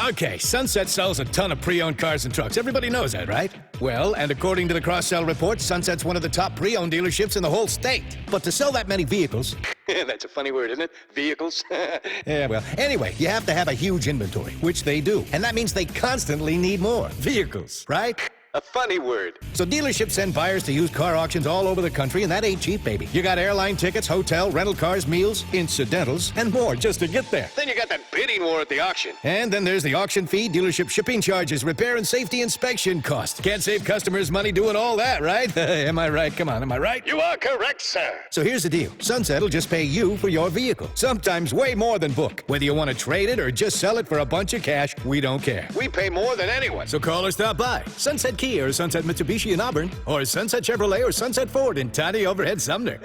Okay, Sunset sells a ton of pre-owned cars and trucks. Everybody knows that, right? Well, and according to the cross-sell report, Sunset's one of the top pre-owned dealerships in the whole state. But to sell that many vehicles... That's a funny word, isn't it? Vehicles? Yeah, well, anyway, you have to have a huge inventory, which they do. And that means they constantly need more vehicles, right? A funny word. So dealerships send buyers to used car auctions all over the country, and that ain't cheap, baby. You got airline tickets, hotel, rental cars, meals, incidentals, and more just to get there. Then you got that bidding war at the auction. And then there's the auction fee, dealership shipping charges, repair and safety inspection costs. Can't save customers money doing all that, right? Am I right? Come on, am I right? You are correct, sir. So here's the deal. Sunset will just pay you for your vehicle. Sometimes way more than book. Whether you want to trade it or just sell it for a bunch of cash, we don't care. We pay more than anyone. So call or stop by. Sunset Kia or Sunset Mitsubishi in Auburn, or Sunset Chevrolet or Sunset Ford in tiny overhead Sumner.